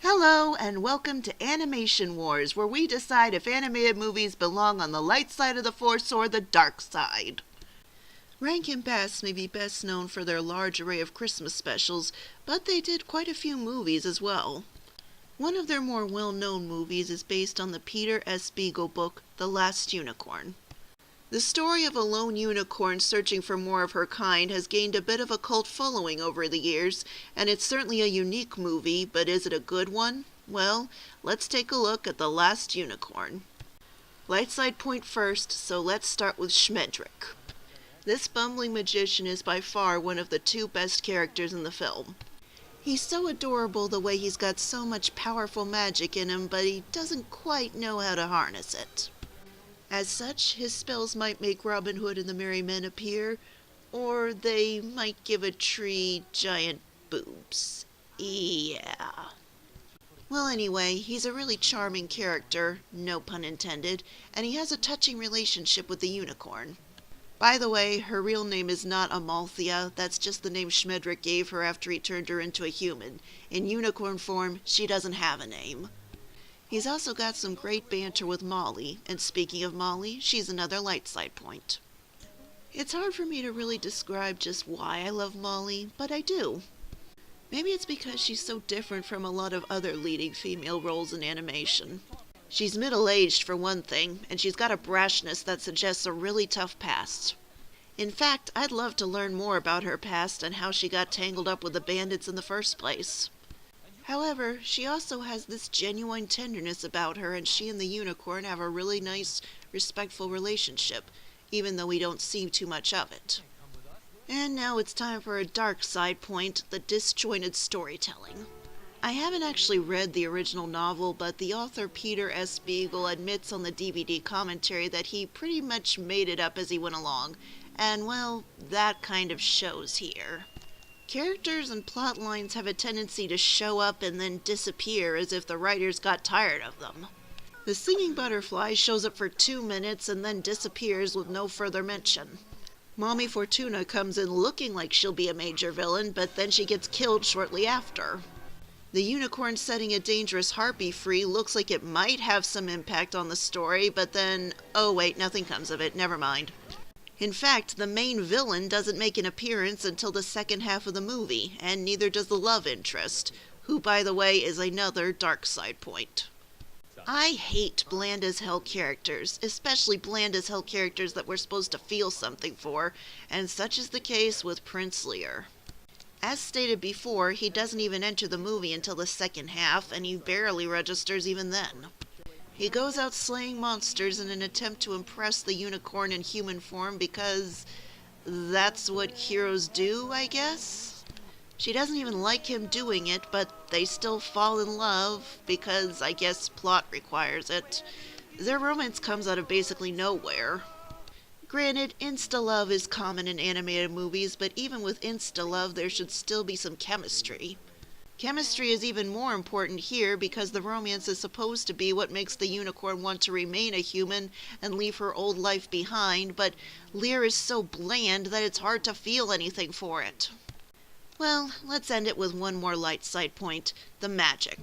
Hello and welcome to Animation Wars, where we decide if animated movies belong on the light side of the Force or the dark side. Rankin may be best known for their large array of Christmas specials, but they did quite a few movies as well. One of their more well-known movies is based on the Peter S. Beagle book, The Last Unicorn. The story of a lone unicorn searching for more of her kind has gained a bit of a cult following over the years, and it's certainly a unique movie, but is it a good one? Well, let's take a look at The Last Unicorn. Light side point first, so let's start with Schmedrick. This bumbling magician is by far one of the two best characters in the film. He's so adorable the way he's got so much powerful magic in him, but he doesn't quite know how to harness it. As such, his spells might make Robin Hood and the Merry Men appear, or they might give a tree giant boobs. Yeah. Well, anyway, he's a really charming character, no pun intended, and he has a touching relationship with the unicorn. By the way, her real name is not Amalthea, that's just the name Schmedrick gave her after he turned her into a human. In unicorn form, she doesn't have a name. He's also got some great banter with Molly, and speaking of Molly, she's another light side point. It's hard for me to really describe just why I love Molly, but I do. Maybe it's because she's so different from a lot of other leading female roles in animation. She's middle-aged for one thing, and she's got a brashness that suggests a really tough past. In fact, I'd love to learn more about her past and how she got tangled up with the bandits in the first place. However, she also has this genuine tenderness about her, and she and the unicorn have a really nice, respectful relationship, even though we don't see too much of it. And now it's time for a dark side point, the disjointed storytelling. I haven't actually read the original novel, but the author Peter S. Beagle admits on the DVD commentary that he pretty much made it up as he went along, and well, that kind of shows here. Characters and plot lines have a tendency to show up and then disappear as if the writers got tired of them. The singing butterfly shows up for 2 minutes and then disappears with no further mention. Mommy Fortuna comes in looking like she'll be a major villain, but then she gets killed shortly after. The unicorn setting a dangerous harpy free looks like it might have some impact on the story, but then, oh wait, nothing comes of it, never mind. In fact, the main villain doesn't make an appearance until the second half of the movie, and neither does the love interest, who, by the way, is another dark side point. I hate bland as hell characters, especially bland as hell characters that we're supposed to feel something for, and such is the case with Prince Lear. As stated before, he doesn't even enter the movie until the second half, and he barely registers even then. He goes out slaying monsters in an attempt to impress the unicorn in human form because that's what heroes do, I guess? She doesn't even like him doing it, but they still fall in love because I guess plot requires it. Their romance comes out of basically nowhere. Granted, insta-love is common in animated movies, but even with insta-love there should still be some chemistry. Chemistry is even more important here because the romance is supposed to be what makes the unicorn want to remain a human and leave her old life behind, but Lear is so bland that it's hard to feel anything for it. Well, let's end it with one more light side point, the magic.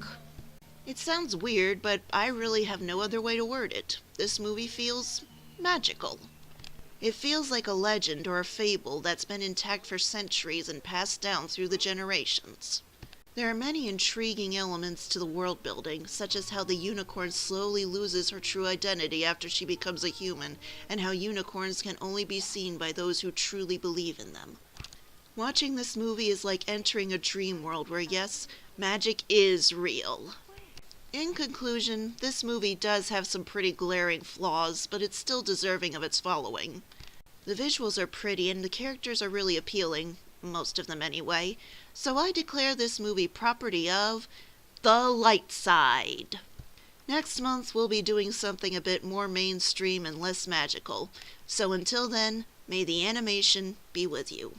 It sounds weird, but I really have no other way to word it. This movie feels magical. It feels like a legend or a fable that's been intact for centuries and passed down through the generations. There are many intriguing elements to the world building, such as how the unicorn slowly loses her true identity after she becomes a human, and how unicorns can only be seen by those who truly believe in them. Watching this movie is like entering a dream world where, yes, magic is real. In conclusion, this movie does have some pretty glaring flaws, but it's still deserving of its following. The visuals are pretty and the characters are really appealing, most of them anyway, so I declare this movie property of the light side. Next month we'll be doing something a bit more mainstream and less magical, so until then, may the animation be with you.